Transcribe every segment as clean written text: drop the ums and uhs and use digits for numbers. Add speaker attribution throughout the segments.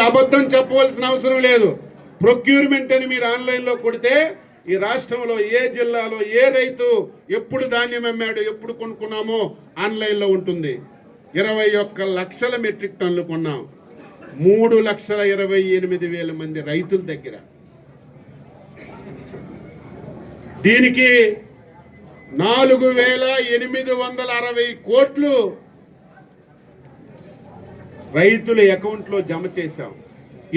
Speaker 1: అబద్ధం చెప్పవలసిన అవసరం లేదు. ప్రొక్యూర్మెంట్ అని మీరు ఆన్లైన్లో కొడితే ఈ రాష్ట్రంలో ఏ జిల్లాలో ఏ రైతు ఎప్పుడు ధాన్యం అమ్మాడు, ఎప్పుడు కొనుక్కున్నామో ఆన్లైన్లో ఉంటుంది. 21 లక్షల మెట్రిక్ టన్నులు కొన్నాం 3,28,000 మంది రైతుల దగ్గర. దీనికి 4,860 కోట్లు రైతుల అకౌంట్లో జమ చేశాం.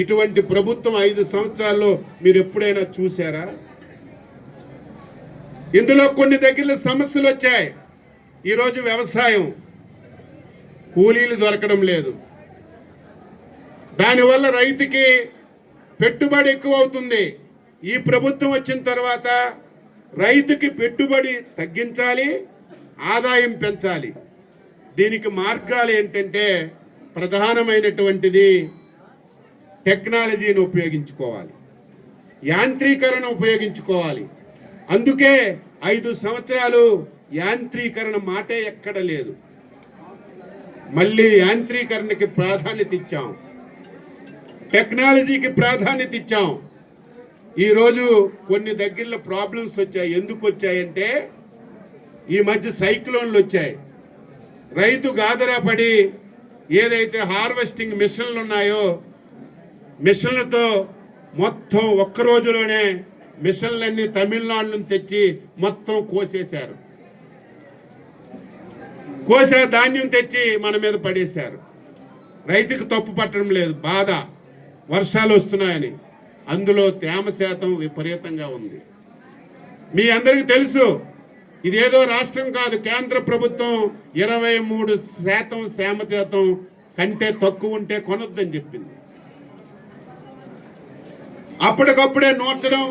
Speaker 1: ఇటువంటి ప్రభుత్వం 5 సంవత్సరాల్లో మీరు ఎప్పుడైనా చూసారా? ఇందులో కొన్ని దగ్గర సమస్యలు వచ్చాయి. ఈరోజు వ్యవసాయం కూలీలు దొరకడం లేదు. దానివల్ల రైతుకి పెట్టుబడి ఎక్కువ అవుతుంది. ఈ ప్రభుత్వం వచ్చిన తర్వాత రైతుకి పెట్టుబడి తగ్గించాలి, ఆదాయం పెంచాలి. దీనికి మార్గాలు ఏంటంటే ప్రధానమైనటువంటిది టెక్నాలజీని ఉపయోగించుకోవాలి, యాంత్రీకరణ ఉపయోగించుకోవాలి. అందుకే 5 సంవత్సరాలు యాంత్రీకరణ మాటే ఎక్కడ లేదు. మళ్ళీ యాంత్రీకరణకి ప్రాధాన్యత ఇచ్చాం, టెక్నాలజీకి ప్రాధాన్యత ఇచ్చాం. ఈరోజు కొన్ని దగ్గరలో ప్రాబ్లమ్స్ వచ్చాయి. ఎందుకు వచ్చాయంటే ఈ మధ్య సైక్లోన్లు వచ్చాయి. రైతు గాదరాపడి ఏదైతే హార్వెస్టింగ్ మిషన్లు ఉన్నాయో మిషన్లతో మొత్తం ఒక్క రోజులోనే మిషన్లన్నీ తమిళనాడు నుంచి తెచ్చి మొత్తం కోసేశారు. కోసే ధాన్యం తెచ్చి మన మీద పడేశారు. రైతుకు తప్పు పట్టడం లేదు, బాధ వర్షాలు వస్తున్నాయని. అందులో తేమ శాతం విపరీతంగా ఉంది. మీ అందరికీ తెలుసు, ఇదేదో రాష్ట్రం కాదు, కేంద్ర ప్రభుత్వం 23% తేమ శాతం కంటే తక్కువ ఉంటే కొనొద్దని చెప్పింది. అప్పటికప్పుడే నూర్చడం,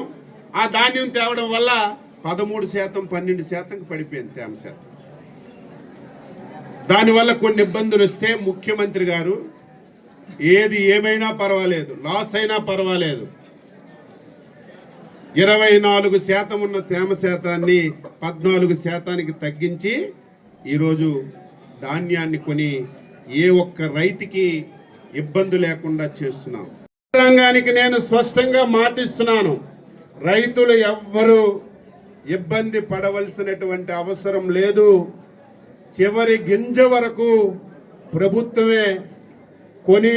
Speaker 1: ఆ ధాన్యం తేవడం వల్ల 13% 12% పడిపోయింది తేమ శాతం. దానివల్ల కొన్ని ఇబ్బందులు వస్తే ముఖ్యమంత్రి గారు ఏది ఏమైనా పర్వాలేదు, లాస్ అయినా పర్వాలేదు, 24% ఉన్న తేమ శాతాన్ని 14% తగ్గించి ఈరోజు ధాన్యాన్ని కొని ఏ ఒక్క రైతుకి ఇబ్బంది లేకుండా చేస్తున్నాం. రంగానికి నేను స్పష్టంగా మాటిస్తున్నాను, రైతులు ఎవ్వరూ ఇబ్బంది పడవలసినటువంటి అవసరం లేదు. చివరి గింజ వరకు ప్రభుత్వమే కొని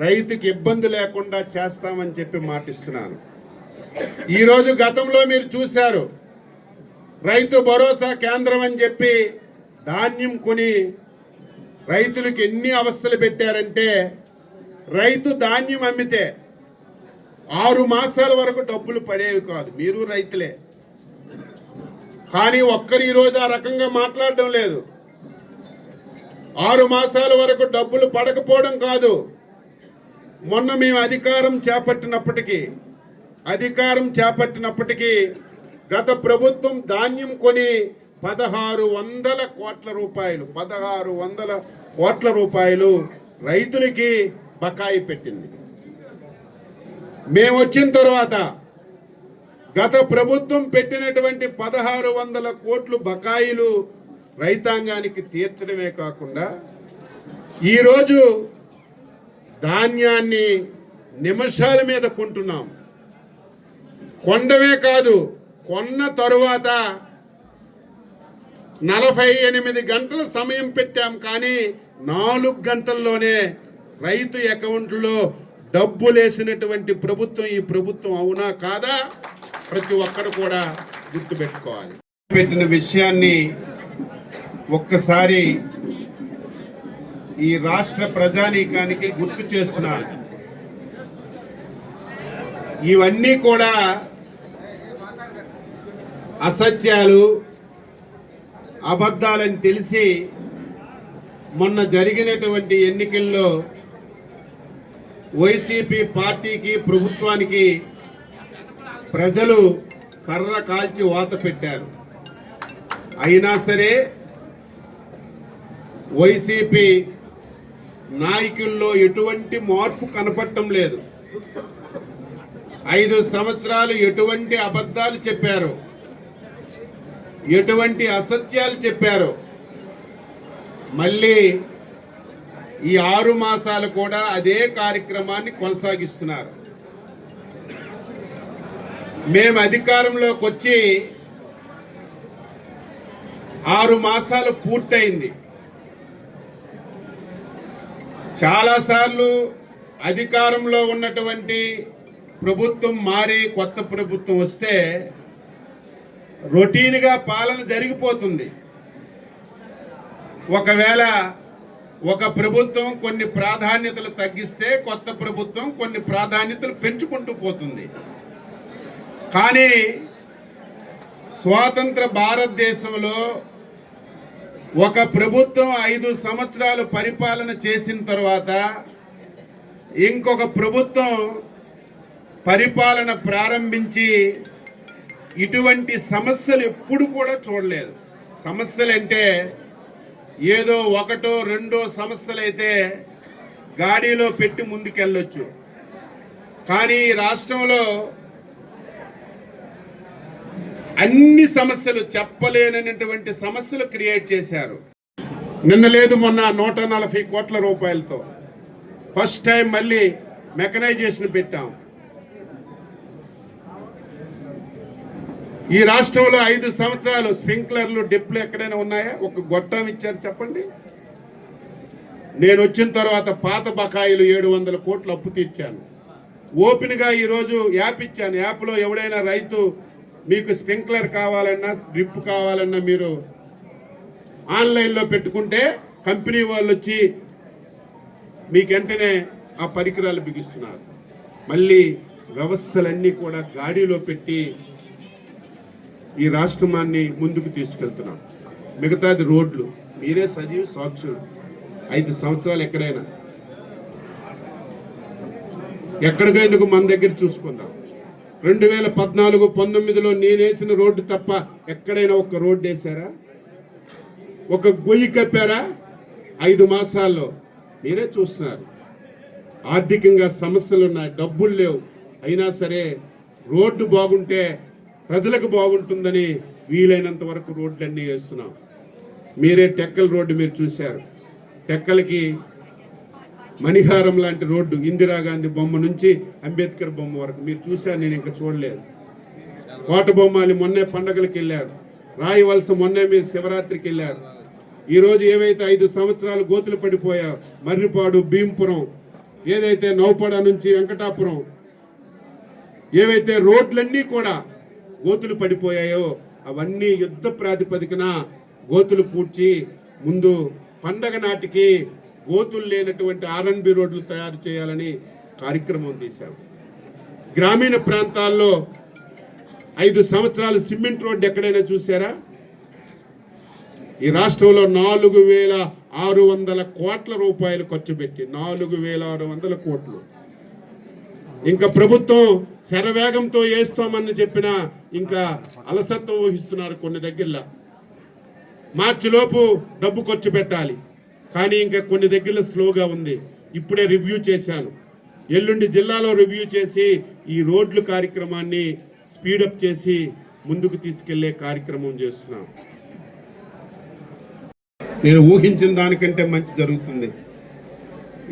Speaker 1: రైతుకి ఇబ్బంది లేకుండా చేస్తామని చెప్పి మాటిస్తున్నాను. ఈరోజు గతంలో మీరు చూశారు, రైతు భరోసా కేంద్రం అని చెప్పి ధాన్యం కొని రైతులకు ఎన్ని అవస్థలు పెట్టారంటే రైతు ధాన్యం అమ్మితే 6 మాసాల వరకు డబ్బులు పడేవి కాదు. మీరు రైతులే, కానీ ఒక్కరు ఈరోజు ఆ రకంగా మాట్లాడడం లేదు. 6 మాసాల వరకు డబ్బులు పడకపోవడం కాదు, మొన్న మేము అధికారం చేపట్టినప్పటికీ గత ప్రభుత్వం ధాన్యం కొని 1,600 కోట్ల రూపాయలు రైతులకి బకాయి పెట్టింది. మేము వచ్చిన తర్వాత గత ప్రభుత్వం పెట్టినటువంటి 1,600 కోట్లు బకాయిలు రైతాంగానికి తీర్చడమే కాకుండా ఈరోజు ధాన్యాన్ని నిమిషాల మీద కొంటున్నాం. కొండమే కాదు, కొన్న తరువాత 48 గంటల సమయం పెట్టాం, కానీ 4 గంటల్లోనే రైతు అకౌంట్లో డబ్బులేసినటువంటి ప్రభుత్వం ఈ ప్రభుత్వం. అవునా కాదా? ప్రతి ఒక్కరు కూడా గుర్తుపెట్టుకోవాలి. పెట్టిన విషయాన్ని ఒక్కసారి ఈ రాష్ట్ర ప్రజానీకానికి గుర్తు చేస్తున్నాను. ఇవన్నీ కూడా అసత్యాలు, అబద్ధాలని తెలిసి మొన్న జరిగినటువంటి ఎన్నికల్లో వైసీపీ పార్టీకి, ప్రభుత్వానికి ప్రజలు కర్ర కాల్చి వాత పెట్టారు. అయినా సరే వైసీపీ నాయకుల్లో ఎటువంటి మార్పు కనపడటం లేదు. 5 సంవత్సరాలు ఎటువంటి అబద్ధాలు చెప్పారు, ఎటువంటి అసత్యాలు చెప్పారు, మళ్ళీ ఈ 6 మాసాలు కూడా అదే కార్యక్రమాన్ని కొనసాగిస్తున్నారు. మేము అధికారంలోకి వచ్చి 6 మాసాలు పూర్తయింది. చాలాసార్లు అధికారంలో ఉన్నటువంటి ప్రభుత్వం మారి కొత్త ప్రభుత్వం వస్తే రొటీన్గా పాలన జరిగిపోతుంది. ఒకవేళ ఒక ప్రభుత్వం కొన్ని ప్రాధాన్యతలు తగ్గిస్తే కొత్త ప్రభుత్వం కొన్ని ప్రాధాన్యతలు పెంచుకుంటూ పోతుంది. కానీ స్వాతంత్ర భారతదేశంలో ఒక ప్రభుత్వం 5 సంవత్సరాలు పరిపాలన చేసిన తర్వాత ఇంకొక ప్రభుత్వం పరిపాలన ప్రారంభించి ఇటువంటి సమస్యలు ఎప్పుడు కూడా చూడలేదు. సమస్యలు అంటే ఏదో 1, 2 సమస్యలు అయితే గాడిలో పెట్టి ముందుకెళ్ళొచ్చు. కానీ రాష్ట్రంలో అన్ని సమస్యలు, చెప్పలేనటువంటి సమస్యలు క్రియేట్ చేశారు. నిన్న లేదు మొన్న 140 కోట్ల రూపాయలతో ఫస్ట్ టైం మళ్ళీ మెకనైజేషన్ పెట్టాం. ఈ రాష్ట్రంలో 5 సంవత్సరాలు స్ప్రింక్లర్లు, డిప్లు ఎక్కడైనా ఉన్నాయా? ఒక గొట్టం ఇచ్చారు చెప్పండి. నేను వచ్చిన తర్వాత పాత బకాయిలు 700 కోట్లు అప్పు తీర్చాను. ఓపెన్గా ఈరోజు యాప్ ఇచ్చాను. యాప్లో ఎవడైనా రైతు మీకు స్ప్రింక్లర్ కావాలన్నా, డ్రిప్ కావాలన్నా మీరు ఆన్లైన్లో పెట్టుకుంటే కంపెనీ వాళ్ళు వచ్చి మీకు వెంటనే ఆ పరికరాలు బిగిస్తున్నారు. మళ్ళీ వ్యవస్థలన్నీ కూడా గాడిలో పెట్టి ఈ రాష్ట్రాన్ని ముందుకు తీసుకెళ్తున్నాం. మిగతాది రోడ్లు, మీరే సజీవ సాక్షులు. 5 సంవత్సరాలు ఎక్కడికెందుకు మన దగ్గర చూసుకుందాం. 2014-19లో నేనేసిన రోడ్డు తప్ప ఎక్కడైనా ఒక రోడ్డు వేసారా? ఒక గొయ్యి కప్పారా? 5 మాసాల్లో మీరే చూస్తున్నారు. ఆర్థికంగా సమస్యలు ఉన్నాయి, డబ్బులు లేవు. అయినా సరే రోడ్డు బాగుంటే ప్రజలకు బాగుంటుందని వీలైనంత వరకు రోడ్లన్నీ వేస్తున్నాం. మీరే టెక్కల్ రోడ్డు మీరు చూశారు. టెక్కలకి మణిహారం లాంటి రోడ్డు, ఇందిరాగాంధీ బొమ్మ నుంచి అంబేద్కర్ బొమ్మ వరకు మీరు చూశారు, నేను ఇంకా చూడలేదు. కోట బొమ్మాలి మొన్నే పండగలకు వెళ్ళారు. రాయవలస మొన్నే మీరు శివరాత్రికి వెళ్ళారు. ఈరోజు ఏవైతే 5 సంవత్సరాలు గోతులు పడిపోయావు, మర్రిపాడు, భీంపురం, ఏదైతే నౌపడ నుంచి వెంకటాపురం, ఏవైతే రోడ్లన్నీ కూడా గోతులు పడిపోయాయో అవన్నీ యుద్ధ ప్రాతిపదికన గోతులు పూడ్చి ముందు పండగ నాటికి గోతులు లేనటువంటి R&B రోడ్లు తయారు చేయాలని కార్యక్రమం తీశాం. గ్రామీణ ప్రాంతాల్లో 5 సంవత్సరాలు సిమెంట్ రోడ్డు ఎక్కడైనా చూసారా? ఈ రాష్ట్రంలో 4,600 కోట్ల రూపాయలు ఖర్చు పెట్టి 4,600 కోట్లు. ఇంకా ప్రభుత్వం శరవేగంతో వేస్తామని చెప్పినా ఇంకా అలసత్వం వహిస్తున్నారు. కొన్ని దగ్గరలో మార్చిలోపు డబ్బు ఖర్చు పెట్టాలి, కానీ ఇంకా కొన్ని దగ్గరలో స్లోగా ఉంది. ఇప్పుడే రివ్యూ చేశాను. ఎల్లుండి జిల్లాలో రివ్యూ చేసి ఈ రోడ్లు కార్యక్రమాన్ని స్పీడప్ చేసి ముందుకు తీసుకెళ్లే కార్యక్రమం చేస్తున్నాం. నేను ఊహించిన దానికంటే మంచి జరుగుతుంది.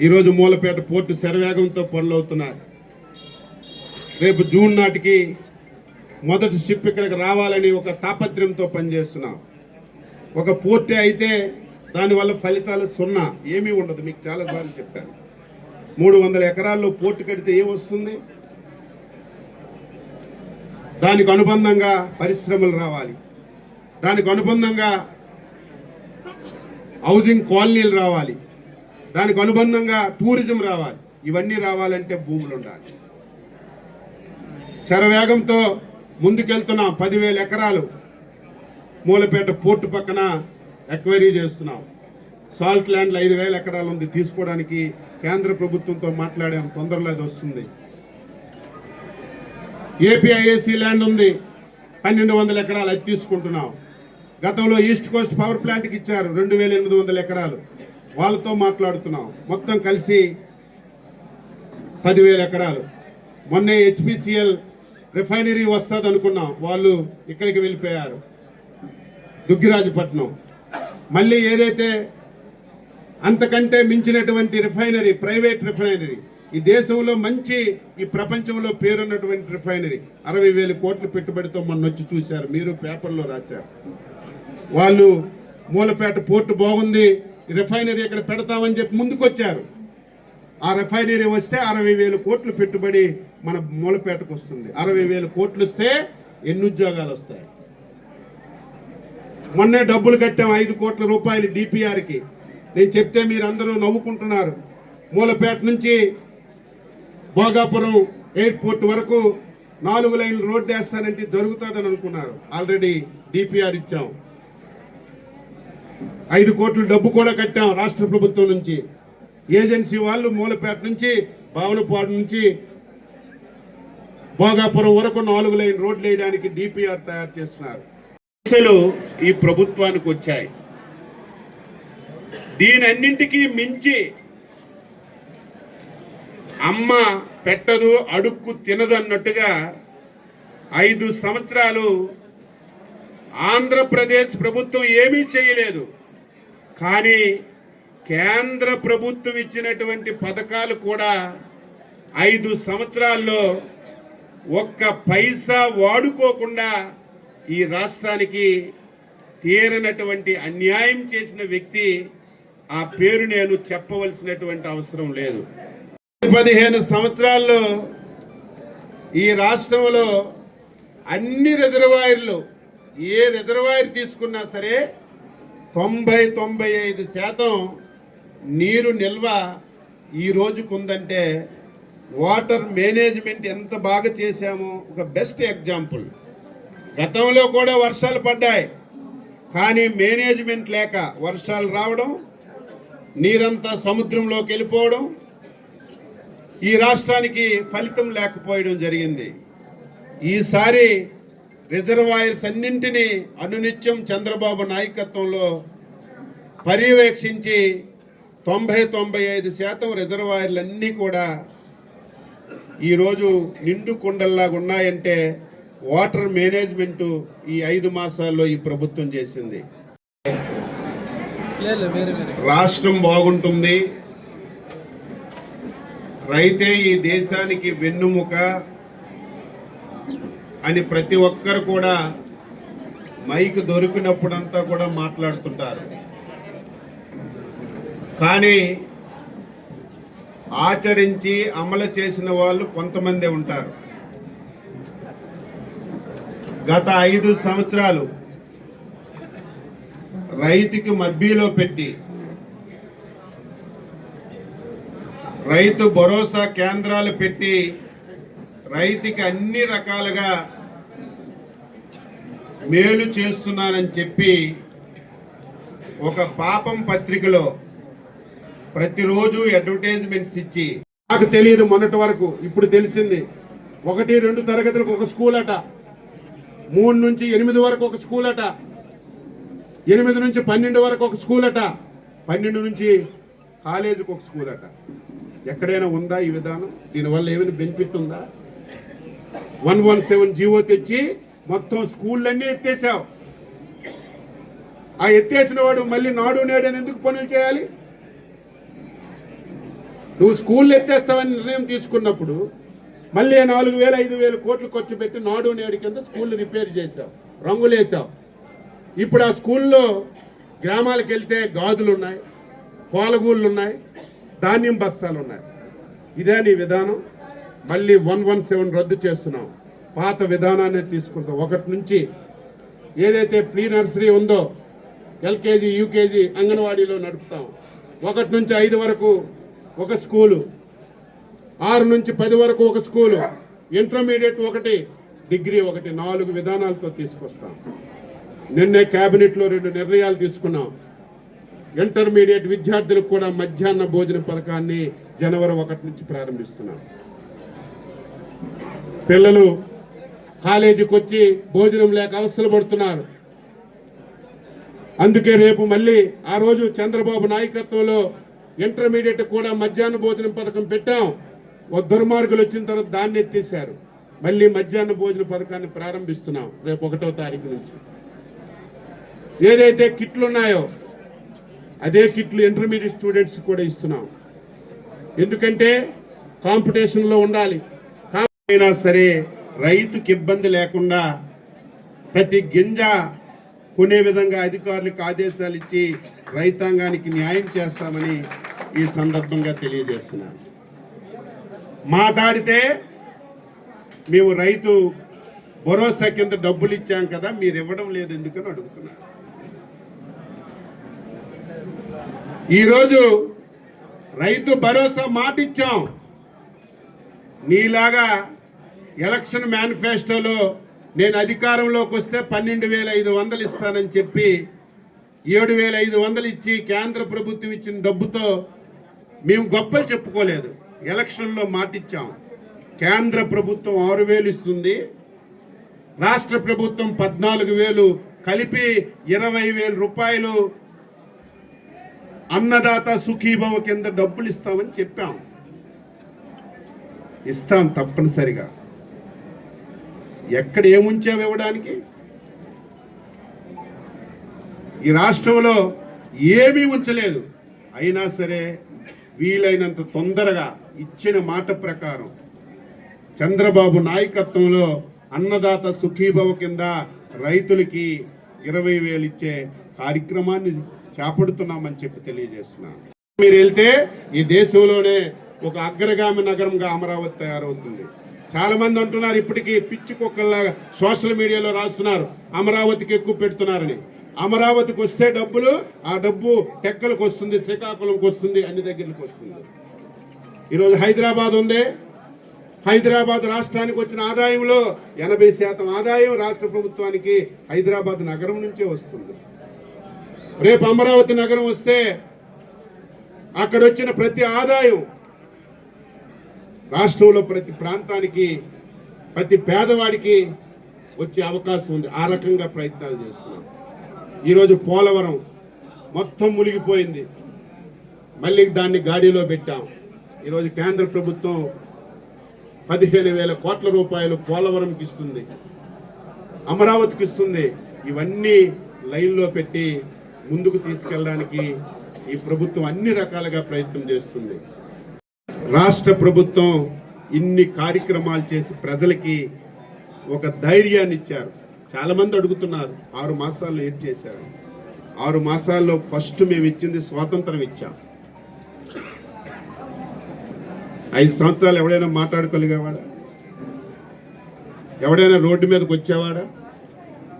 Speaker 1: ఈరోజు మూలపేట పోర్టు శరవేగంతో పనులు అవుతున్నారు. రేపు జూన్ నాటికి మొదటి షిప్ ఇక్కడికి రావాలని ఒక తాపత్రయంతో పనిచేస్తున్నాం. ఒక పోర్టే అయితే దానివల్ల ఫలితాలు 0, ఏమీ ఉండదు. మీకు చాలాసార్లు చెప్పాను. 300 ఎకరాల్లో పోర్టు కడితే ఏమొస్తుంది? దానికి అనుబంధంగా పరిశ్రమలు రావాలి, దానికి అనుబంధంగా హౌసింగ్ కాలనీలు రావాలి, దానికి అనుబంధంగా టూరిజం రావాలి. ఇవన్నీ రావాలంటే భూములు ఉండాలి. శరవేగంతో ముందుకెళ్తున్నాం. 10,000 ఎకరాలు మూలపేట పోర్టు పక్కన ఎక్వైరీ చేస్తున్నాం. సాల్ట్ ల్యాండ్లో 5,000 ఎకరాలు ఉంది, తీసుకోవడానికి కేంద్ర ప్రభుత్వంతో మాట్లాడాం. తొందరలో అది వస్తుంది. ఏపీఐఏసీ ల్యాండ్ ఉంది, 1,200 ఎకరాలు, అది తీసుకుంటున్నాం. గతంలో ఈస్ట్ కోస్ట్ పవర్ ప్లాంట్కి ఇచ్చారు 2,800 ఎకరాలు, వాళ్ళతో మాట్లాడుతున్నాం. మొత్తం కలిసి 10,000 ఎకరాలు. మొన్నే HPCL రిఫైనరీ వస్తుంది అనుకున్నాం, వాళ్ళు ఇక్కడికి వెళ్ళిపోయారు, దుగ్గిరాజపట్నం. మళ్ళీ ఏదైతే అంతకంటే మించినటువంటి రిఫైనరీ, ప్రైవేట్ రిఫైనరీ ఈ దేశంలో మంచి, ఈ ప్రపంచంలో పేరున్నటువంటి రిఫైనరీ 60,000 కోట్ల పెట్టుబడితో మొన్న వచ్చి చూశారు, మీరు పేపర్లో రాశారు. వాళ్ళు మూలపేట పోర్టు బాగుంది, రిఫైనరీ ఇక్కడ పెడతామని చెప్పి ముందుకొచ్చారు. ఆ రిఫైనరీ వస్తే 60,000 కోట్లు పెట్టుబడి మన మూలపేటకు వస్తుంది. 60,000 కోట్లు వస్తే ఎన్ని ఉద్యోగాలు వస్తాయి? మొన్నే డబ్బులు కట్టాం 5 కోట్ల రూపాయలు డిపిఆర్కి. నేను చెప్తే మీరు అందరూ నవ్వుకుంటున్నారు. మూలపేట నుంచి భోగాపురం ఎయిర్పోర్ట్ వరకు 4 లైన్లు రోడ్డు వేస్తానంటే జరుగుతుందని అనుకున్నారు. ఆల్రెడీ డిపిఆర్ ఇచ్చాం. 5 కోట్ల డబ్బు కూడా కట్టాం రాష్ట్ర ప్రభుత్వం నుంచి. ఏజెన్సీ వాళ్ళు మూలపేట నుంచి, భావనపాడు నుంచి భోగాపురం వరకు 4 లైన్ రోడ్లు వేయడానికి డిపిఆర్ తయారు చేస్తున్నారు. సమస్యలు ఈ ప్రభుత్వానికి వచ్చాయి. దీనన్నింటికీ మించి అమ్మ పెట్టదు అడుక్కు తినదు అన్నట్టుగా 5 సంవత్సరాలు ఆంధ్రప్రదేశ్ ప్రభుత్వం ఏమీ చేయలేదు. కానీ కేంద్ర ప్రభుత్వం ఇచ్చినటువంటి పథకాలు కూడా 5 సంవత్సరాల్లో ఒక్క పైసా వాడుకోకుండా ఈ రాష్ట్రానికి తీరనటువంటి అన్యాయం చేసిన వ్యక్తి. ఆ పేరు నేను చెప్పవలసినటువంటి అవసరం లేదు. 15 సంవత్సరాల్లో ఈ రాష్ట్రంలో అన్ని రిజర్వాయర్లు, ఏ రిజర్వాయర్ తీసుకున్నా సరే 90-95% నీరు నిల్వ ఈ రోజుకు ఉందంటే వాటర్ మేనేజ్మెంట్ ఎంత బాగా చేశామో ఒక బెస్ట్ ఎగ్జాంపుల్. గతంలో కూడా వర్షాలు పడ్డాయి, కానీ మేనేజ్మెంట్ లేక వర్షాలు రావడం, నీరంతా సముద్రంలోకి వెళ్ళిపోవడం, ఈ రాష్ట్రానికి ఫలితం లేకపోవడం జరిగింది. ఈసారి రిజర్వాయర్స్ అన్నింటినీ అనునిత్యం చంద్రబాబు నాయకత్వంలో పర్యవేక్షించి 90-95% రిజర్వాయర్లన్నీ కూడా ఈరోజు నిండు కుండల్లాగా ఉన్నాయంటే వాటర్ మేనేజ్మెంట్ ఈ 5 మాసాల్లో ఈ ప్రభుత్వం చేసింది. రాష్ట్రం బాగుంటుంది, రైతే ఈ దేశానికి వెన్నుముక అని ప్రతి ఒక్కరు కూడా మైక్ దొరికినప్పుడంతా కూడా మాట్లాడుతుంటారు. కానీ ఆచరించి అమలు చేసిన వాళ్ళు కొంతమందే ఉంటారు. గత 5 సంవత్సరాలు రైతుకి మబ్బీలో పెట్టి రైతు భరోసా కేంద్రాలు పెట్టి రైతుకి అన్ని రకాలుగా మేలు చేస్తున్నానని చెప్పి ఒక పాపం పత్రికలో ప్రతిరోజు అడ్వర్టైజ్మెంట్స్ ఇచ్చి, నాకు తెలియదు మొన్నటి వరకు, ఇప్పుడు తెలిసింది 1-2 తరగతులకు ఒక స్కూల్ అట, 3 నుంచి 8 వరకు ఒక స్కూల్ అట, 8 నుంచి 12 వరకు ఒక స్కూల్ అట, 12 నుంచి కాలేజీకి ఒక స్కూల్ అట. ఎక్కడైనా ఉందా ఈ విధానం? దీనివల్ల ఏమైనా బెనిఫిట్ ఉందా? 117 జీవో తెచ్చి మొత్తం స్కూళ్ళన్నీ ఎత్తేసావు. ఆ ఎత్తేసిన వాడు మళ్ళీ నాడు నేడు అని ఎందుకు పనులు చేయాలి? నువ్వు స్కూళ్ళు ఎత్తేస్తావని నిర్ణయం తీసుకున్నప్పుడు మళ్ళీ 4,000-5,000 కోట్లు ఖర్చు పెట్టి నాడు నేడు కింద స్కూళ్ళు రిపేర్ చేసావు, రంగులేసావు. ఇప్పుడు ఆ స్కూల్లో గ్రామాలకు వెళ్తే గాజులు ఉన్నాయి, పాలగూళ్ళు ఉన్నాయి, ధాన్యం బస్తాలు ఉన్నాయి. ఇదే నీ విధానం? మళ్ళీ 117 రద్దు చేస్తున్నాం, పాత విధానాన్ని తీసుకుంటాం. 1 నుంచి ఏదైతే ప్రీ నర్సరీ ఉందో ఎల్కేజీ యూకేజీ అంగన్వాడీలో నడుపుతాం. 1 నుంచి 5 వరకు ఒక స్కూలు, 6 నుంచి 10 వరకు ఒక స్కూలు, ఇంటర్మీడియట్ 1, డిగ్రీ 1, 4 విధానాలతో తీసుకొస్తాం. నిన్నే కేబినెట్లో 2 నిర్ణయాలు తీసుకున్నాం. ఇంటర్మీడియట్ విద్యార్థులకు కూడా మధ్యాహ్న భోజన పథకాన్ని జనవరి 1 నుంచి ప్రారంభిస్తున్నాం. పిల్లలు కాలేజీకి వచ్చి భోజనం లేక అవస్థలు పడుతున్నారు. అందుకే రేపు మళ్ళీ ఆ రోజు చంద్రబాబు నాయకత్వంలో ఇంటర్మీడియట్ కూడా మధ్యాహ్న భోజనం పథకం పెట్టాం. ఒక దుర్మార్గులు వచ్చిన తర్వాత దాన్ని ఎత్తేసారు. మళ్ళీ మధ్యాహ్న భోజన పథకాన్ని ప్రారంభిస్తున్నాం రేపు 1వ తారీఖు నుంచి. ఏదైతే కిట్లు ఉన్నాయో అదే కిట్లు ఇంటర్మీడియట్ స్టూడెంట్స్ కూడా ఇస్తున్నాం. ఎందుకంటే కాంపిటీషన్లో ఉండాలి. అయినా సరే రైతుకి ఇబ్బంది లేకుండా ప్రతి గింజ కొనే విధంగా అధికారులకు ఆదేశాలు ఇచ్చి రైతాంగానికి న్యాయం చేస్తామని ఈ సందర్భంగా తెలియజేస్తున్నాను. మాట్లాడితే మేము రైతు భరోసా కింద డబ్బులు ఇచ్చాం కదా, మీరు ఇవ్వడం లేదు ఎందుకని అడుగుతున్నారు. ఈరోజు రైతు భరోసా మాట ఇచ్చాం. నీలాగా ఎలక్షన్ మేనిఫెస్టోలో నేను అధికారంలోకి వస్తే 12,500 ఇస్తానని చెప్పి 7,500 ఇచ్చి కేంద్ర ప్రభుత్వం ఇచ్చిన డబ్బుతో మేము గొప్పలు చెప్పుకోలేదు. ఎలక్షన్లో మాట ఇచ్చాం. కేంద్ర ప్రభుత్వం 6,000 ఇస్తుంది, రాష్ట్ర ప్రభుత్వం 14,000, కలిపి 20,000 రూపాయలు అన్నదాత సుఖీభవ కింద డబ్బులు ఇస్తామని చెప్పాం. ఇస్తాం తప్పనిసరిగా. ఎక్కడ ఏముంచావు ఇవ్వడానికి? ఈ రాష్ట్రంలో ఏమీ ఉంచలేదు. అయినా సరే వీలైనంత తొందరగా ఇచ్చిన మాట ప్రకారం చంద్రబాబు నాయకత్వంలో అన్నదాత సుఖీభవ కింద రైతులకి 20,000 ఇచ్చే కార్యక్రమాన్ని చేపడుతున్నామని చెప్పి తెలియజేస్తున్నాను. మీరు వెళ్తే ఈ దేశంలోనే ఒక అగ్రగామి నగరంగా అమరావతి తయారవుతుంది. చాలా మంది అంటున్నారు, ఇప్పటికీ పిచ్చి కుక్కల్లాగా సోషల్ మీడియాలో రాస్తున్నారు అమరావతికి ఎక్కువ పెడుతున్నారని. అమరావతికి వస్తే డబ్బులు, ఆ డబ్బు టెక్కలకు వస్తుంది, శ్రీకాకుళంకి వస్తుంది, అన్ని దగ్గరికి వస్తుంది. ఈరోజు హైదరాబాద్ ఉంది. హైదరాబాద్ రాష్ట్రానికి వచ్చిన ఆదాయంలో 80% ఆదాయం రాష్ట్ర ప్రభుత్వానికి హైదరాబాద్ నగరం నుంచే వస్తుంది. రేపు అమరావతి నగరం వస్తే అక్కడ వచ్చిన ప్రతి ఆదాయం రాష్ట్రంలో ప్రతి ప్రాంతానికి, ప్రతి పేదవాడికి వచ్చే అవకాశం ఉంది. ఆ రకంగా ప్రయత్నాలు చేస్తున్నాం. ఈరోజు పోలవరం మొత్తం మునిగిపోయింది, మళ్ళీ దాన్ని గాడిలో పెట్టాం. ఈరోజు కేంద్ర ప్రభుత్వం 15,000 కోట్ల రూపాయలు పోలవరంకి ఇస్తుంది, అమరావతికి ఇస్తుంది. ఇవన్నీ లైన్లో పెట్టి ముందుకు తీసుకెళ్ళడానికి ఈ ప్రభుత్వం అన్ని రకాలుగా ప్రయత్నం చేస్తుంది. రాష్ట్ర ప్రభుత్వం ఇన్ని కార్యక్రమాలు చేసి ప్రజలకి ఒక ధైర్యాన్ని ఇచ్చారు. చాలా మంది అడుగుతున్నారు 6 మాసాల్లో ఏం చేశారు. 6 మాసాల్లో ఫస్ట్ మేము ఇచ్చింది స్వాతంత్రం ఇచ్చాం. 5 సంవత్సరాలు ఎవడైనా మాట్లాడుకోగలిగేవాడా? ఎవడైనా రోడ్డు మీదకి వచ్చేవాడా?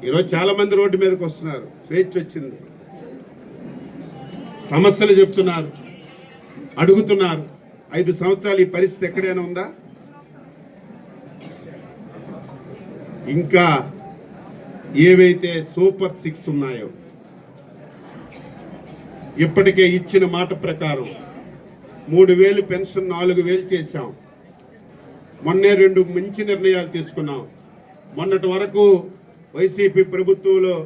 Speaker 1: ఈరోజు చాలా మంది రోడ్డు మీదకి వస్తున్నారు. స్వేచ్ఛ వచ్చింది, సమస్యలు చెప్తున్నారు, అడుగుతున్నారు. 5 సంవత్సరాలు ఈ పరిస్థితి ఎక్కడైనా ఉందా? ఇంకా ఏవైతే సూపర్ 6 ఉన్నాయో ఇప్పటికే ఇచ్చిన మాట ప్రకారం 3,000 పెన్షన్ 4,000 చేశాం. మొన్నే 2 మంచి నిర్ణయాలు తీసుకున్నాం. మొన్నటి వరకు వైసీపీ ప్రభుత్వంలో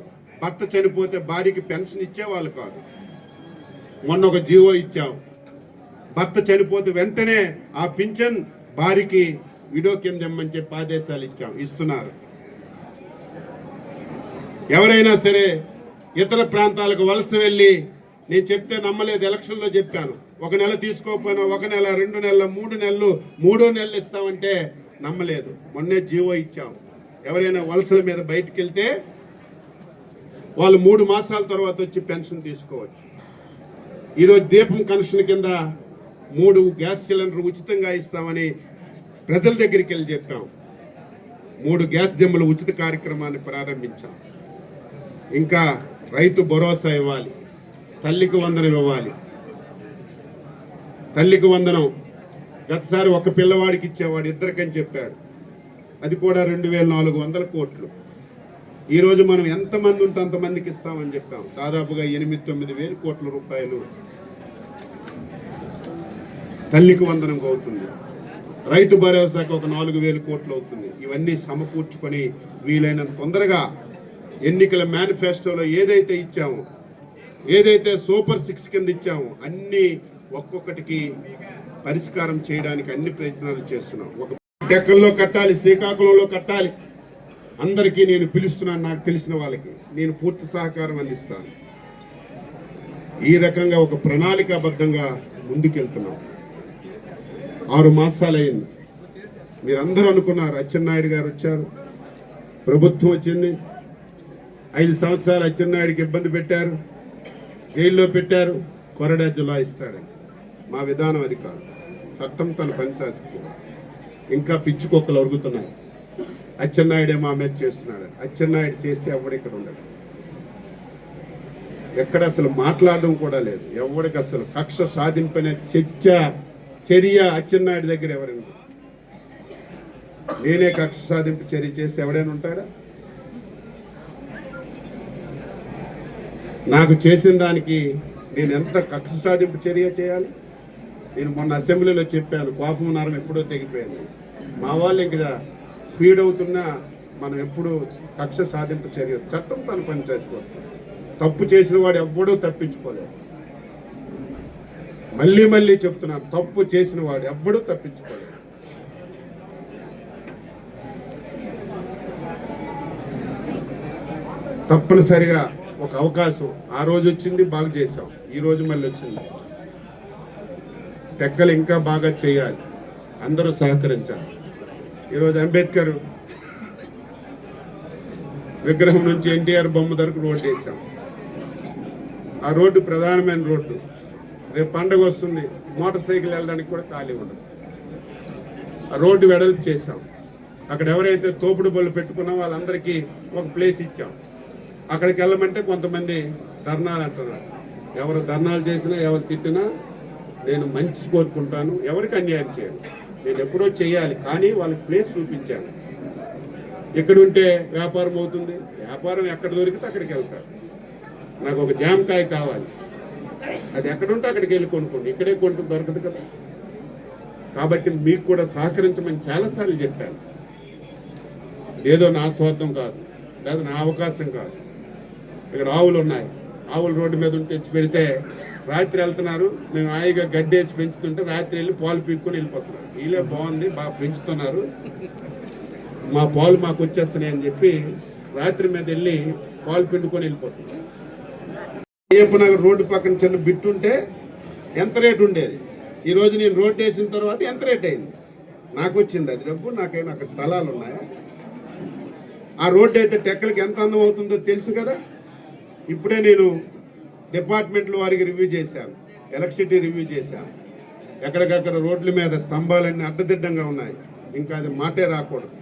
Speaker 1: భర్త చనిపోతే భార్యకి పెన్షన్ ఇచ్చేవాళ్ళు కాదు. మొన్న ఒక జీవో ఇచ్చాం. భర్త చనిపోతే వెంటనే ఆ పింఛన్ భార్యకి విడో కింద ఇమ్మని చెప్పి ఆదేశాలు ఇచ్చాం. ఇస్తున్నారు. ఎవరైనా సరే ఇతర ప్రాంతాలకు వలస వెళ్ళి, నేను చెప్తే నమ్మలేదు, ఎలక్షన్లో చెప్పాను, 1 నెల తీసుకోకపోయినా 1 నెల, 2 నెలలు, 3 నెలలు, 3వ నెలలు ఇస్తామంటే నమ్మలేదు. మొన్నే జీవో ఇచ్చాం. ఎవరైనా వలసల మీద బయటికి వెళ్తే వాళ్ళు 3 మాసాల తర్వాత వచ్చి పెన్షన్ తీసుకోవచ్చు. ఈరోజు దీపం కనెక్షన్ కింద 3 గ్యాస్ సిలిండర్ ఉచితంగా ఇస్తామని ప్రజల దగ్గరికి వెళ్ళి చెప్పాం. 3 గ్యాస్ దిమ్మల ఉచిత కార్యక్రమాన్ని ప్రారంభించాం. ఇంకా రైతు భరోసా ఇవ్వాలి, తల్లికి వందనం ఇవ్వాలి. తల్లికి వందనం గతసారి ఒక పిల్లవాడికి ఇచ్చేవాడు, ఇద్దరికని చెప్పాడు. అది కూడా 2,400 కోట్లు. ఈరోజు మనం ఎంతమంది ఉంటే అంతమందికి ఇస్తామని చెప్పాం. దాదాపుగా 8-9 కోట్ల రూపాయలు తల్లికి వందనంగా అవుతుంది. రైతు భరోసాకు ఒక 4,000 కోట్లు అవుతుంది. ఇవన్నీ సమకూర్చుకొని వీలైనంత తొందరగా ఎన్నికల మేనిఫెస్టోలో ఏదైతే ఇచ్చామో, ఏదైతే సూపర్ 6 కింద ఇచ్చామో అన్ని ఒక్కొక్కటికి పరిష్కారం చేయడానికి అన్ని ప్రయత్నాలు చేస్తున్నాం. ఒక టెక్కల్లో కట్టాలి, శ్రీకాకుళంలో కట్టాలి. అందరికీ నేను పిలుస్తున్నాను, నాకు తెలిసిన వాళ్ళకి నేను పూర్తి సహకారం అందిస్తాను. ఈ రకంగా ఒక ప్రణాళికాబద్ధంగా ముందుకెళ్తున్నాం. 6 మాసాలైంది. మీరందరూ అనుకున్నారు అచ్చెన్నాయుడు గారు వచ్చారు, ప్రభుత్వం వచ్చింది, 5 సంవత్సరాలు అచ్చెన్నాయుడికి ఇబ్బంది పెట్టారు, జైల్లో పెట్టారు, కొరడా జులాయిస్తాడని. మా విధానం అది కాదు. చట్టం తన పనిచేసి ఇంకా పిచ్చి కుక్కలు అరుగుతున్నాయి. అచ్చెన్నాయుడే మా మీద చేస్తున్నాడు. అచ్చెన్నాయుడు చేస్తే ఎవడు ఇక్కడ ఉండడు. ఎక్కడ అసలు మాట్లాడడం కూడా లేదు. ఎవడికి అసలు కక్ష సాధింపనే చర్య అచ్చెన్నాయుడు దగ్గర ఎవరైనా, నేనే కక్ష సాధింపు చర్య చేసి ఎవడైనా ఉంటాడా? నాకు చేసిన దానికి నేను ఎంత కక్ష సాధింపు చర్య చేయాలి? నేను మొన్న అసెంబ్లీలో చెప్పాను, కోపం నరం ఎప్పుడో తెగిపోయింది. మా వాళ్ళు ఇంకా స్పీడ్ అవుతున్నా మనం ఎప్పుడు కక్ష సాధింపు చర్య, చట్టం తను పని చేసుకోవాలి. తప్పు చేసిన వాడు ఎవ్వడూ తప్పించుకోలేడు. మళ్ళీ మళ్ళీ చెప్తున్నాను, తప్పు చేసిన వాడు ఎవ్వడూ తప్పించుకోలేడు. తప్పనిసరిగా ఒక అవకాశం ఆ రోజు వచ్చింది, బాగు చేశాం. ఈ రోజు మళ్ళీ వచ్చింది. టెక్కలు ఇంకా బాగా చేయాలి, అందరూ సహకరించాలి. ఈరోజు అంబేద్కర్ విగ్రహం నుంచి ఎన్టీఆర్ బొమ్మ వరకు రోడ్డు వేసాం. ఆ రోడ్డు ప్రధానమైన రోడ్డు. రేపు పండుగ వస్తుంది, మోటార్ సైకిల్ వెళ్ళడానికి కూడా ఖాళీ ఉండదు. ఆ రోడ్డు వెడల్పు చేశాం. అక్కడ ఎవరైతే తోపుడు బళ్ళు పెట్టుకున్నా వాళ్ళందరికీ ఒక ప్లేస్ ఇచ్చాం. అక్కడికి వెళ్ళమంటే కొంతమంది ధర్నాలు అంటున్నారు. ఎవరు ధర్నాలు చేసినా, ఎవరు తిట్టినా నేను మంచి కోరుకుంటాను, ఎవరికి అన్యాయం చేయను. నేను ఎప్పుడో చేయాలి, కానీ వాళ్ళకి ప్లేస్ చూపించాను. ఎక్కడ ఉంటే వ్యాపారం అవుతుంది, వ్యాపారం ఎక్కడ దొరికితే అక్కడికి వెళ్తారు. నాకు ఒక జామకాయ కావాలి, అది ఎక్కడుంటే అక్కడికి వెళ్ళి కొనుక్కోండి, ఇక్కడే కొంటూ దొరకదు కదా. కాబట్టి మీకు కూడా సహకరించమని చాలాసార్లు చెప్పాను. ఏదో నా స్వార్థం కాదు, లేదా నా అవకాశం కాదు. ఇక్కడ ఆవులు ఉన్నాయి, ఆవులు రోడ్డు మీద ఉంటే తెచ్చి పెడితే రాత్రి వెళ్తున్నారు, మేము హాయిగా గడ్డేసి పెంచుతుంటే రాత్రి వెళ్ళి పాలు పీక్కొని వెళ్ళిపోతున్నారు. వీళ్ళే బాగుంది, బాగా పెంచుతున్నారు, మా పాలు మాకు వచ్చేస్తున్నాయి అని చెప్పి రాత్రి మీద వెళ్ళి పాలు పిండుకొని వెళ్ళిపోతున్నారు. అయ్యప్ప నగర్ రోడ్డు పక్కన చిన్న బిట్టు ఉంటే ఎంత రేటు ఉండేది, ఈరోజు నేను రోడ్డు వేసిన తర్వాత ఎంత రేట్ అయింది? నాకు వచ్చింది అది డబ్బు. నాకైనా అక్కడ స్థలాలు ఉన్నాయా? ఆ రోడ్డు అయితే టెక్కలకి ఎంత అందం అవుతుందో తెలుసు కదా. ఇప్పుడే నేను డిపార్ట్మెంట్ల వారికి రివ్యూ చేశాను, ఎలక్ట్రిసిటీ రివ్యూ చేశాను. ఎక్కడికక్కడ రోడ్ల మీద స్తంభాలన్నీ అడ్డదిడ్డంగా ఉన్నాయి, ఇంకా అది మాటే రాకూడదు.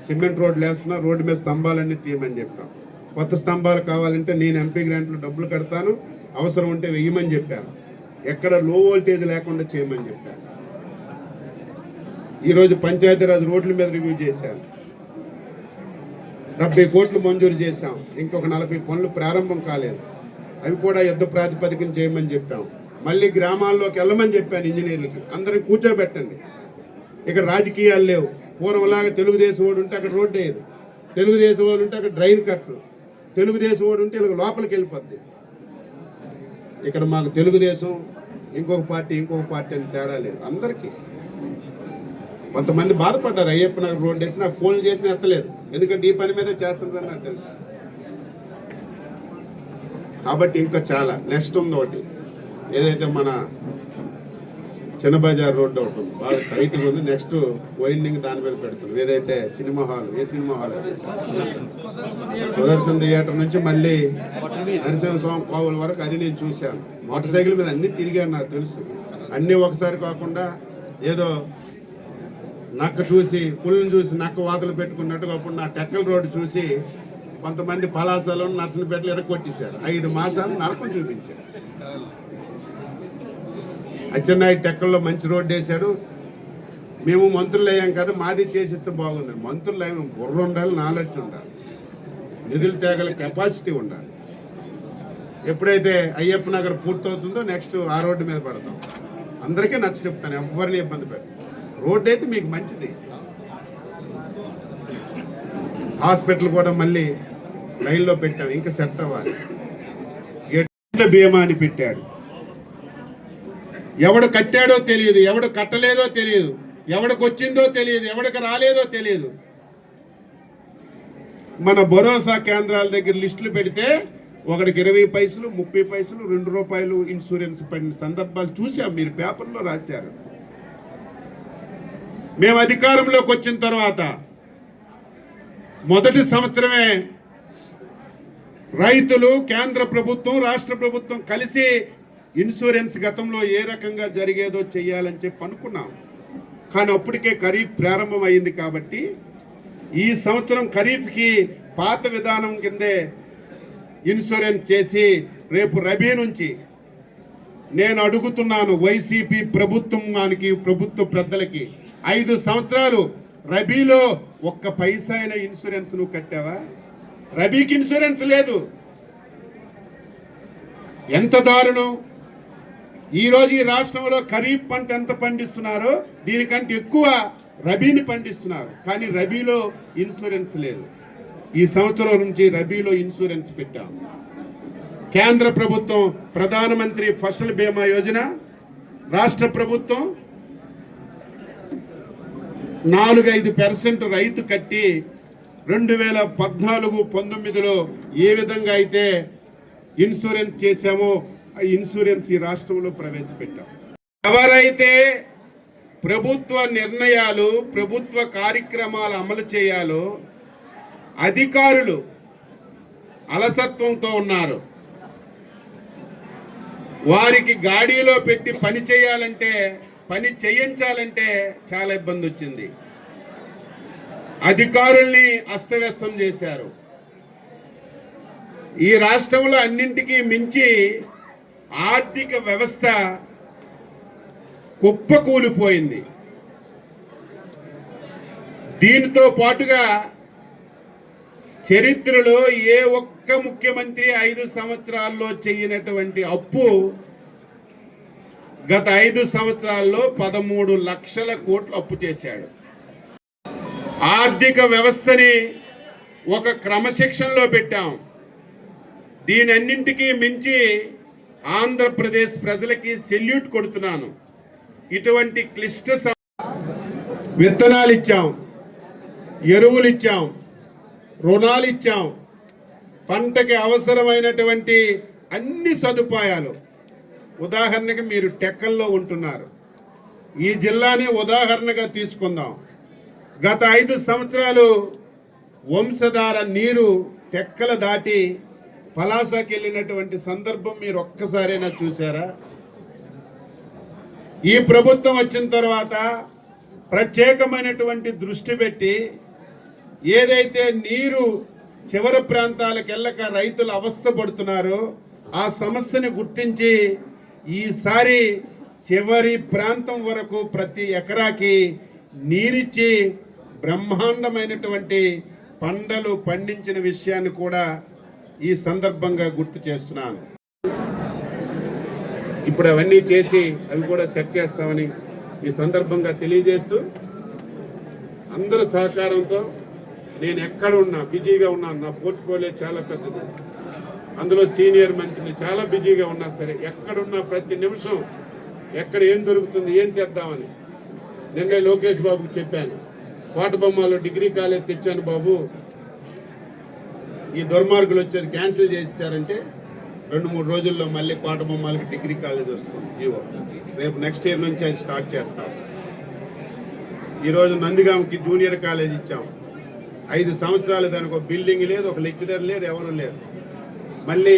Speaker 1: సిమెంట్ రోడ్లు వేస్తున్నా, రోడ్డు మీద స్తంభాలన్నీ తీయమని చెప్పాం. కొత్త స్తంభాలు కావాలంటే నేను ఎంపీ గ్రాంట్లో డబ్బులు కడతాను, అవసరం ఉంటే వెయ్యమని చెప్పాను. ఎక్కడ లో వోల్టేజ్ లేకుండా చేయమని చెప్పాను. ఈరోజు పంచాయతీరాజ్ రోడ్ల మీద రివ్యూ చేశాను, 70 కోట్లు మంజూరు చేశాం. ఇంకొక 40 పనులు ప్రారంభం కాలేదు, అవి కూడా యుద్ధ ప్రాతిపదికన చేయమని చెప్పాం. మళ్ళీ గ్రామాల్లోకి వెళ్ళమని చెప్పాను ఇంజనీర్లకి, అందరిని కూర్చోబెట్టండి. ఇక్కడ రాజకీయాలు లేవు. పూర్వంలాగా తెలుగుదేశం వాడు ఉంటే అక్కడ రోడ్డు వేయదు, తెలుగుదేశం వాడు ఉంటే అక్కడ డ్రైన్ కట్టు, తెలుగుదేశం వాడు ఉంటే ఇలా లోపలికి వెళ్ళిపోద్ది. ఇక్కడ మాకు తెలుగుదేశం ఇంకొక పార్టీ అని తేడా లేదు. అందరికీ కొంతమంది బాధపడ్డారు. అయ్యప్ప నగర్ రోడ్డు వేసి నాకు ఫోన్లు చేసిన ఎత్తలేదు, ఎందుకంటే ఈ పని మీద చేస్తుందని నాకు తెలుసు. కాబట్టి ఇంకా చాలా నెక్స్ట్ ఉంది ఒకటి, ఏదైతే మన చిన్న బజార్ రోడ్డు ఒకటి ఉంది, బాగా టైట్గా ఉంది. నెక్స్ట్ వైండింగ్ దాని మీద పెడుతుంది. ఏదైతే సినిమా హాల్, ఏ సినిమా హాల్, సుదర్శన్ థియేటర్ నుంచి మళ్ళీ నరసింహస్వామి కోవల వరకు అది నేను చూశాను. మోటార్ సైకిల్ మీద అన్ని తిరిగాను, నాకు తెలుసు. అన్నీ ఒకసారి కాకుండా ఏదో నక్క చూసి పుల్లని చూసి నక్క వాతలు పెట్టుకున్నట్టుగా అప్పుడు నా టెక్కల్ రోడ్డు చూసి కొంతమంది పలాసలో నర్సనపేటలు ఎరగొట్టేశారు. 5 మాసాలు నరకం చూపించారు. అచ్చెన్నాయుడు టెక్కల్లో మంచి రోడ్డు వేశాడు. మేము మంత్రులు అయ్యాం కదా, మాది చేసిస్తే బాగుంది. మంత్రులు అయ్యాం, బుర్ర ఉండాలి, నాలెడ్జ్ ఉండాలి, నిధులు తేగల కెపాసిటీ ఉండాలి. ఎప్పుడైతే అయ్యప్ప నగర్ పూర్తవుతుందో నెక్స్ట్ ఆ రోడ్డు మీద పడతాం. అందరికీ నచ్చ చెప్తాను, ఎవరిని ఇబ్బంది పెడతాను. రోడ్డు అయితే మీకు మంచిది. హాస్పిటల్ కూడా మళ్ళీ లైన్లో పెట్టాం, ఇంకా సెట్ అవ్వాలి. బీమా అని పెట్టాడు. ఎవడు కట్టాడో తెలియదు, ఎవడు కట్టలేదో తెలియదు, ఎవడికి వచ్చిందో తెలియదు, ఎవడికి రాలేదో తెలియదు. మన భరోసా కేంద్రాల దగ్గర లిస్టులు పెడితే ఒకడికి 20 పైసలు 30 పైసలు 2 రూపాయలు ఇన్సూరెన్స్ పడిన సందర్భాలు చూసాం, మీరు పేపర్లో రాశారు. మేము అధికారంలోకి వచ్చిన తర్వాత మొదటి సంవత్సరమే రైతులు, కేంద్ర ప్రభుత్వం, రాష్ట్ర ప్రభుత్వం కలిసి ఇన్సూరెన్స్ గతంలో ఏ రకంగా జరిగేదో చెయ్యాలని చెప్పి అనుకున్నాం. కానీ అప్పటికే ఖరీఫ్ ప్రారంభం అయింది కాబట్టి ఈ సంవత్సరం ఖరీఫ్కి పాత విధానం కిందే ఇన్సూరెన్స్ చేసి రేపు రబీ నుంచి నేను అడుగుతున్నాను వైసీపీ ప్రభుత్వానికి, ప్రభుత్వ పెద్దలకి, 5 సంవత్సరాలు రబీలో ఒక్క పైసా అయిన ఇన్సూరెన్స్ నువ్వు కట్టావా? రబీకి ఇన్సూరెన్స్ లేదు. ఎంత దారుణం! ఈరోజు ఈ రాష్ట్రంలో ఖరీఫ్ పంట ఎంత పండిస్తున్నారో దీనికంటే ఎక్కువ రబీని పండిస్తున్నారు. కానీ రబీలో ఇన్సూరెన్స్ లేదు. ఈ సంవత్సరం నుంచి రబీలో ఇన్సూరెన్స్ పెట్టాం. కేంద్ర ప్రభుత్వం ప్రధానమంత్రి ఫసల్ బీమా యోజన, రాష్ట్ర ప్రభుత్వం 4-5% రైతు కట్టి 2014-19లో ఏ విధంగా అయితే ఇన్సూరెన్స్ చేశామో ఆ ఇన్సూరెన్స్ ఈ రాష్ట్రంలో ప్రవేశపెట్టాం. ఎవరైతే ప్రభుత్వ నిర్ణయాలు, ప్రభుత్వ కార్యక్రమాలు అమలు చేయాలో అధికారులు అలసత్వంతో ఉన్నారు. వారికి గాడిలో పెట్టి పని చేయాలంటే, పని చేయించాలంటే చాలా ఇబ్బంది వచ్చింది. అధికారుల్ని అస్తవ్యస్తం చేశారు. ఈ రాష్ట్రంలో అన్నింటికీ మించి ఆర్థిక వ్యవస్థ కుప్పకూలిపోయింది. దీనితో పాటుగా చరిత్రలో ఏ ఒక్క ముఖ్యమంత్రి 5 సంవత్సరాల్లో చేయనటువంటి అప్పు గత 5 సంవత్సరాల్లో 13 లక్షల కోట్లు అప్పు చేశాడు. ఆర్థిక వ్యవస్థని ఒక క్రమశిక్షణలో పెట్టాం. దీనన్నింటికీ మించి ఆంధ్రప్రదేశ్ ప్రజలకి సెల్యూట్ కొడుతున్నాను. ఇటువంటి క్లిష్ట విత్తనాలు ఇచ్చాం, ఎరువులు ఇచ్చాం, రుణాలు ఇచ్చాం, పంటకి అవసరమైనటువంటి అన్ని సదుపాయాలు. ఉదాహరణకి మీరు టెక్కల్లో ఉంటున్నారు, ఈ జిల్లాని ఉదాహరణగా తీసుకుందాం. గత 5 సంవత్సరాలు వంశధార నీరు టెక్కల దాటి పలాసకి వెళ్ళినటువంటి సందర్భం మీరు ఒక్కసారైనా చూసారా? ఈ ప్రభుత్వం వచ్చిన తర్వాత ప్రత్యేకమైనటువంటి దృష్టి పెట్టి ఏదైతే నీరు చివరి ప్రాంతాలకు వెళ్ళక రైతులు అవస్థ పడుతున్నారో ఆ సమస్యని గుర్తించి ఈసారి చివరి ప్రాంతం వరకు ప్రతి ఎకరాకి నీరిచ్చి బ్రహ్మాండమైనటువంటి పంటలు పండించిన విషయాన్ని కూడా ఈ సందర్భంగా గుర్తు చేస్తున్నాను. ఇప్పుడు అవన్నీ చేసి అవి కూడా సెట్ చేస్తామని ఈ సందర్భంగా తెలియజేస్తూ, అందరి సహకారంతో నేను ఎక్కడ ఉన్నా బిజీగా ఉన్నాను. నా పోర్ట్ఫోలియో చాలా పెద్దది, అందులో సీనియర్ మంత్రులు చాలా బిజీగా ఉన్నా సరే ఎక్కడున్నా ప్రతి నిమిషం ఎక్కడ ఏం దొరుకుతుంది, ఏం తెద్దామని నిన్నే లోకేష్ బాబుకి చెప్పాను. కోటబొమ్మలో డిగ్రీ కాలేజ్ తెచ్చాను బాబు, ఈ దుర్మార్గులు వచ్చేది క్యాన్సిల్ చేసేసారంటే 2-3 రోజుల్లో మళ్ళీ కోటబొమ్మలకి డిగ్రీ కాలేజ్ వస్తుంది జీవో. రేపు నెక్స్ట్ ఇయర్ నుంచి అది స్టార్ట్ చేస్తాం. ఈరోజు నందిగాంకి జూనియర్ కాలేజ్ ఇచ్చాం. 5 సంవత్సరాలు దానికి ఒక బిల్డింగ్ లేదు, ఒక లెక్చరర్ లేరు, ఎవరు లేరు. మళ్ళీ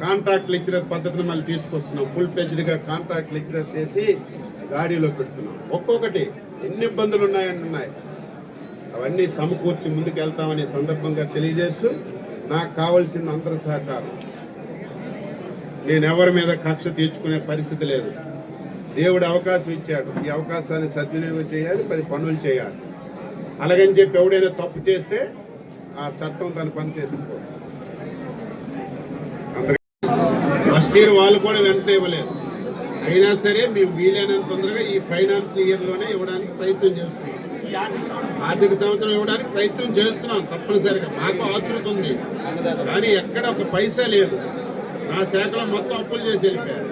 Speaker 1: కాంట్రాక్ట్ లెక్చరర్ పద్ధతిని మళ్ళీ తీసుకొస్తున్నాం. ఫుల్ ఫ్లెడ్జ్డ్గా కాంట్రాక్ట్ లెక్చరర్స్ వేసి గాడిలో పెడుతున్నాం. ఒక్కొక్కటి ఎన్ని ఇబ్బందులు ఉన్నాయి, అవన్నీ సమకూర్చి ముందుకు వెళ్తామని సందర్భంగా తెలియజేస్తూ, నాకు కావాల్సిన అందరి సహకారం. నేను ఎవరి మీద కక్ష తీర్చుకునే పరిస్థితి లేదు. దేవుడు అవకాశం ఇచ్చాడు, ఈ అవకాశాన్ని సద్వినియోగం చేయాలి, 10 పనులు చేయాలి. అలాగని చెప్పి ఎవడైనా తప్పు చేస్తే ఆ చట్టం తన పని చేసింది. ఫస్ట్ ఇయర్ వాళ్ళు కూడా వెంటనే ఇవ్వలేదు, అయినా సరే మేము వీలైనంత తొందరగా ఈ ఫైనాన్స్ ఇయర్లోనే ఇవ్వడానికి ప్రయత్నం చేస్తున్నాం. ఆర్థిక సంవత్సరం ఇవ్వడానికి ప్రయత్నం చేస్తున్నాం. తప్పనిసరిగా మాకు ఆతృత ఉంది, కానీ ఎక్కడ ఒక పైసా లేదు. నా శాఖలో మొత్తం అప్పులు చేసి వెళ్ళిపోయారు.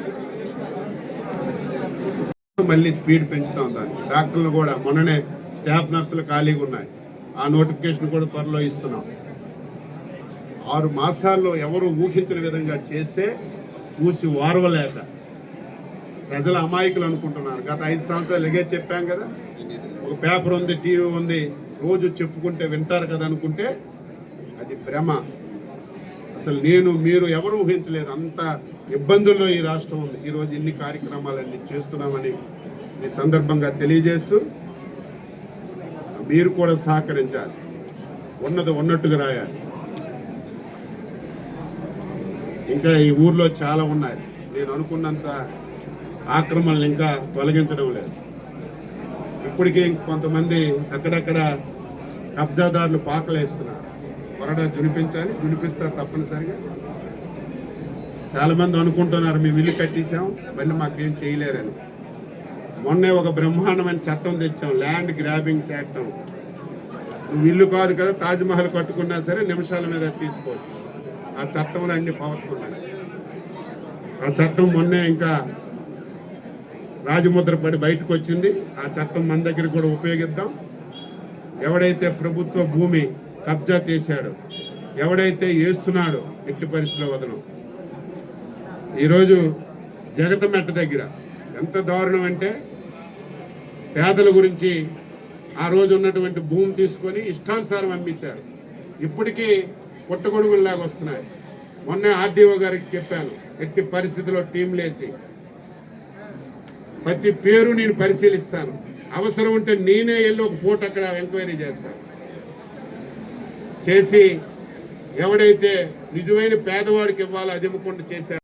Speaker 1: మళ్ళీ స్పీడ్ పెంచుతాం దాన్ని. డాక్టర్లు కూడా మొన్ననే స్టాఫ్ నర్సులు ఖాళీగా ఉన్నాయి, ఆ నోటిఫికేషన్ కూడా త్వరలో ఇస్తున్నాం. 6 మాసాల్లో ఎవరు ఊహించని విధంగా చేస్తే చూసి ఓర్వలేక ప్రజల అమాయకులు అనుకుంటున్నారు. గత 5 సంవత్సరాలు ఇలాగే చెప్పాం కదా, ఒక పేపర్ ఉంది, టీవీ ఉంది, రోజు చెప్పుకుంటే వింటారు కదా అనుకుంటే అది భ్రమ. అసలు మీరు ఎవరు ఊహించలేదు, అంత ఇబ్బందుల్లో ఈ రాష్ట్రం ఉంది. ఈరోజు ఇన్ని కార్యక్రమాలన్నీ చేస్తున్నామని ఈ సందర్భంగా తెలియజేస్తూ మీరు కూడా సహకరించాలి, ఉన్నది ఉన్నట్టుగా రాయాలి. ఇంకా ఈ ఊర్లో చాలా ఉన్నాయి, నేను అనుకున్నంత ఆక్రమణలు ఇంకా తొలగించడం లేదు. ఇప్పటికీ కొంతమంది అక్కడక్కడ కబ్జాదారులు పాకలేస్తున్నారు. త్వరగా జునిపిస్తా తప్పనిసరిగా. చాలా మంది అనుకుంటున్నారు మేము ఇల్లు కట్టేసాం మళ్ళీ మాకేం చేయలేరని. మొన్నే ఒక బ్రహ్మాండమైన చట్టం తెచ్చాం, ల్యాండ్ గ్రాబింగ్ చట్టం. నువ్వు ఇల్లు కాదు కదా, తాజ్మహల్ కట్టుకున్నా సరే నిమిషాల మీద తీసుకోవచ్చు. ఆ చట్టంలో అన్ని పవర్స్ ఉన్నాయి. ఆ చట్టం మొన్నే ఇంకా రాజముద్ర పడి బయటకు వచ్చింది. ఆ చట్టం మన దగ్గర కూడా ఉపయోగిద్దాం. ఎవడైతే ప్రభుత్వ భూమి కబ్జా చేశాడో, ఎవడైతే వేస్తున్నాడో ఎట్టి పరిస్థితిలో వదలం. ఈరోజు జగతమెట్ట దగ్గర ఎంత దారుణం అంటే, పేదల గురించి ఆ రోజు ఉన్నటువంటి భూమి తీసుకొని ఇష్టానుసారం అమ్మేశారు. ఇప్పటికీ పుట్టగొడుగుల్లాగా వస్తున్నాయి. మొన్న ఆర్డీఓ గారికి చెప్పాను, ఎట్టి పరిస్థితిలో టీంలేసి ప్రతి పేరు నేను పరిశీలిస్తాను, అవసరం ఉంటే నేనే వెళ్ళి ఒక పూట అక్కడ ఎంక్వైరీ చేస్తాను. చేసి ఎవడైతే నిజమైన పేదవాడికి ఇవ్వాలో అది ఇవ్వకుండా చేశారు.